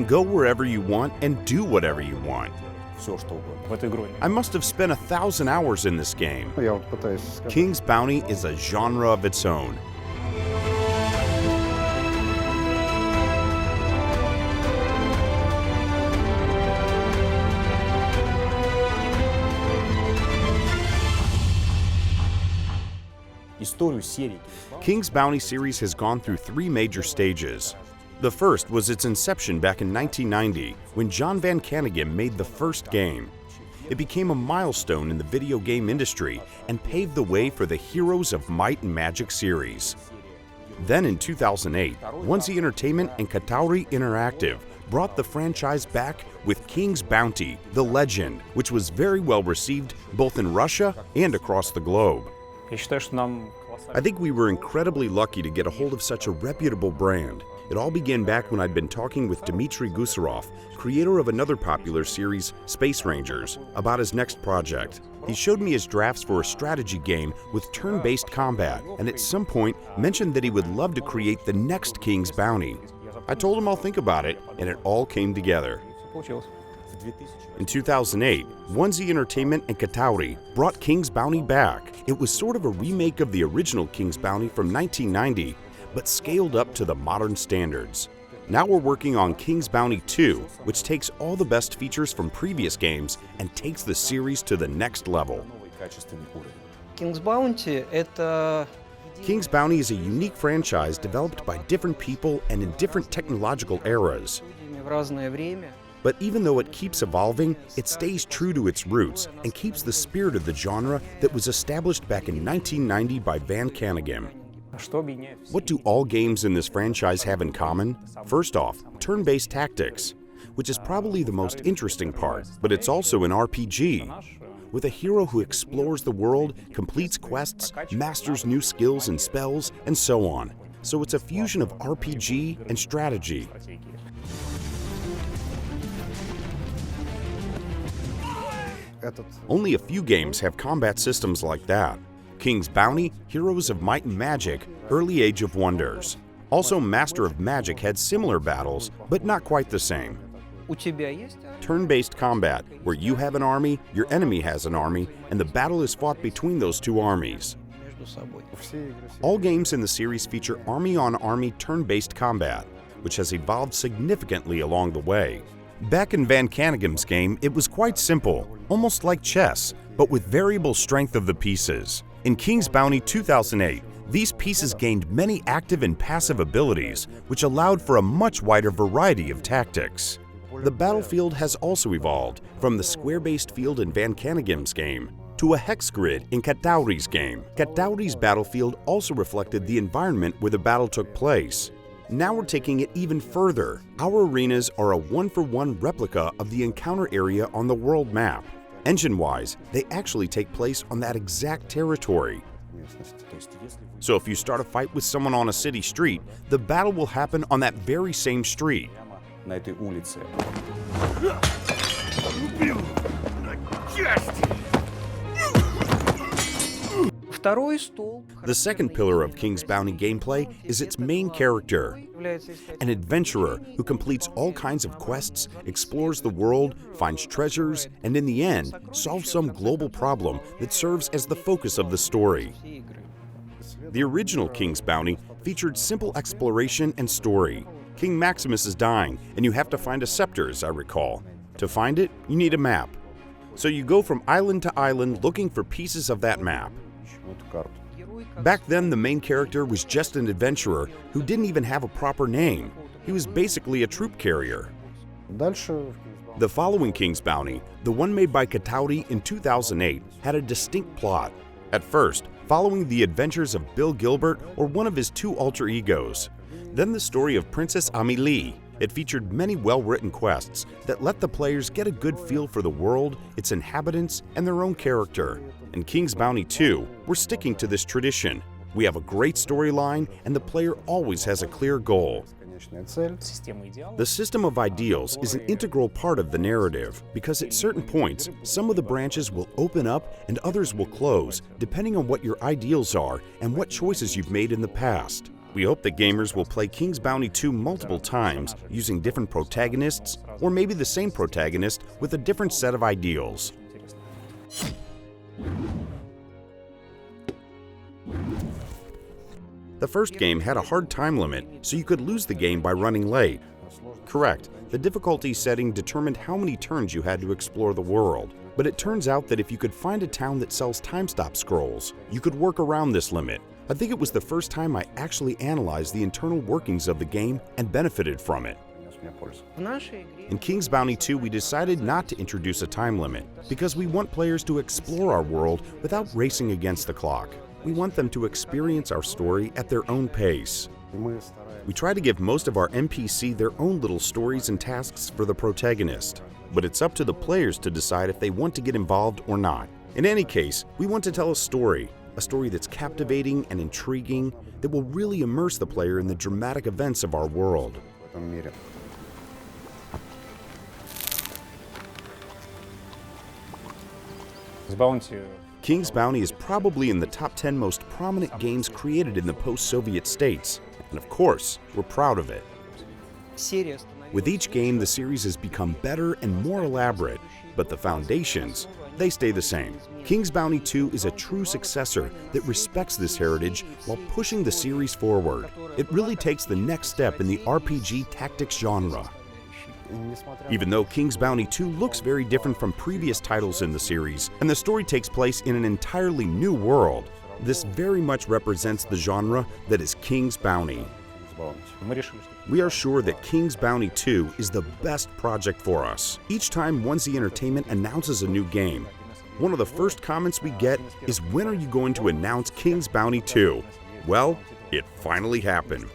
go wherever you want and do whatever you want. I must have spent 1,000 hours in this game. King's Bounty is a genre of its own. King's Bounty series has gone through 3 major stages. The first was its inception back in 1990, when John Van Caneghem made the first game. It became a milestone in the video game industry and paved the way for the Heroes of Might and Magic series. Then in 2008, Onesie Entertainment and Katauri Interactive brought the franchise back with King's Bounty: The Legend, which was very well received both in Russia and across the globe. I think we were incredibly lucky to get a hold of such a reputable brand. It all began back when I'd been talking with Dmitry Gusarov, creator of another popular series, Space Rangers, about his next project. He showed me his drafts for a strategy game with turn-based combat, and at some point mentioned that he would love to create the next King's Bounty. I told him I'll think about it, and it all came together. In 2008, Onesie Entertainment and Katauri brought King's Bounty back. It was sort of a remake of the original King's Bounty from 1990, but scaled up to the modern standards. Now we're working on King's Bounty 2, which takes all the best features from previous games and takes the series to the next level. King's Bounty is a unique franchise developed by different people and in different technological eras. But even though it keeps evolving, it stays true to its roots and keeps the spirit of the genre that was established back in 1990 by Van Caneghem. What do all games in this franchise have in common? First off, turn-based tactics, which is probably the most interesting part, but it's also an RPG, with a hero who explores the world, completes quests, masters new skills and spells, and so on. So it's a fusion of RPG and strategy. Only a few games have combat systems like that. King's Bounty, Heroes of Might and Magic, Early Age of Wonders. Also, Master of Magic had similar battles, but not quite the same. Turn-based combat, where you have an army, your enemy has an army, and the battle is fought between those two armies. All games in the series feature army-on-army turn-based combat, which has evolved significantly along the way. Back in Van Caneghem's game, it was quite simple, almost like chess, but with variable strength of the pieces. In King's Bounty 2008, these pieces gained many active and passive abilities, which allowed for a much wider variety of tactics. The battlefield has also evolved, from the square-based field in Van Caneghem's game to a hex grid in Katauri's game. Katauri's battlefield also reflected the environment where the battle took place. Now we're taking it even further. Our arenas are a one-for-one replica of the encounter area on the world map. Engine-wise, they actually take place on that exact territory. So if you start a fight with someone on a city street, the battle will happen on that very same street. The second pillar of King's Bounty gameplay is its main character, an adventurer who completes all kinds of quests, explores the world, finds treasures, and in the end, solves some global problem that serves as the focus of the story. The original King's Bounty featured simple exploration and story. King Maximus is dying, and you have to find a scepter, as I recall. To find it, you need a map. So you go from island to island looking for pieces of that map. Back then, the main character was just an adventurer who didn't even have a proper name. He was basically a troop carrier. The following King's Bounty, the one made by Katauri in 2008, had a distinct plot. At first, following the adventures of Bill Gilbert or one of his two alter egos. Then the story of Princess Amélie. It featured many well-written quests that let the players get a good feel for the world, its inhabitants, and their own character. In King's Bounty 2, we're sticking to this tradition. We have a great storyline, and the player always has a clear goal. The system of ideals is an integral part of the narrative, because at certain points, some of the branches will open up and others will close, depending on what your ideals are and what choices you've made in the past. We hope that gamers will play King's Bounty 2 multiple times, using different protagonists, or maybe the same protagonist with a different set of ideals. The first game had a hard time limit, so you could lose the game by running late. Correct, the difficulty setting determined how many turns you had to explore the world. But it turns out that if you could find a town that sells time-stop scrolls, you could work around this limit. I think it was the first time I actually analyzed the internal workings of the game and benefited from it. In King's Bounty 2, we decided not to introduce a time limit because we want players to explore our world without racing against the clock. We want them to experience our story at their own pace. We try to give most of our NPC their own little stories and tasks for the protagonist, but it's up to the players to decide if they want to get involved or not. In any case, we want to tell a story that's captivating and intriguing, that will really immerse the player in the dramatic events of our world. King's Bounty is probably in the top 10 most prominent games created in the post-Soviet states, and of course, we're proud of it. With each game, the series has become better and more elaborate, but the foundations, they stay the same. King's Bounty 2 is a true successor that respects this heritage while pushing the series forward. It really takes the next step in the RPG tactics genre. Even though King's Bounty 2 looks very different from previous titles in the series, and the story takes place in an entirely new world, this very much represents the genre that is King's Bounty. We are sure that King's Bounty 2 is the best project for us. Each time 1Z Entertainment announces a new game, one of the first comments we get is, "When are you going to announce King's Bounty 2? Well, it finally happened.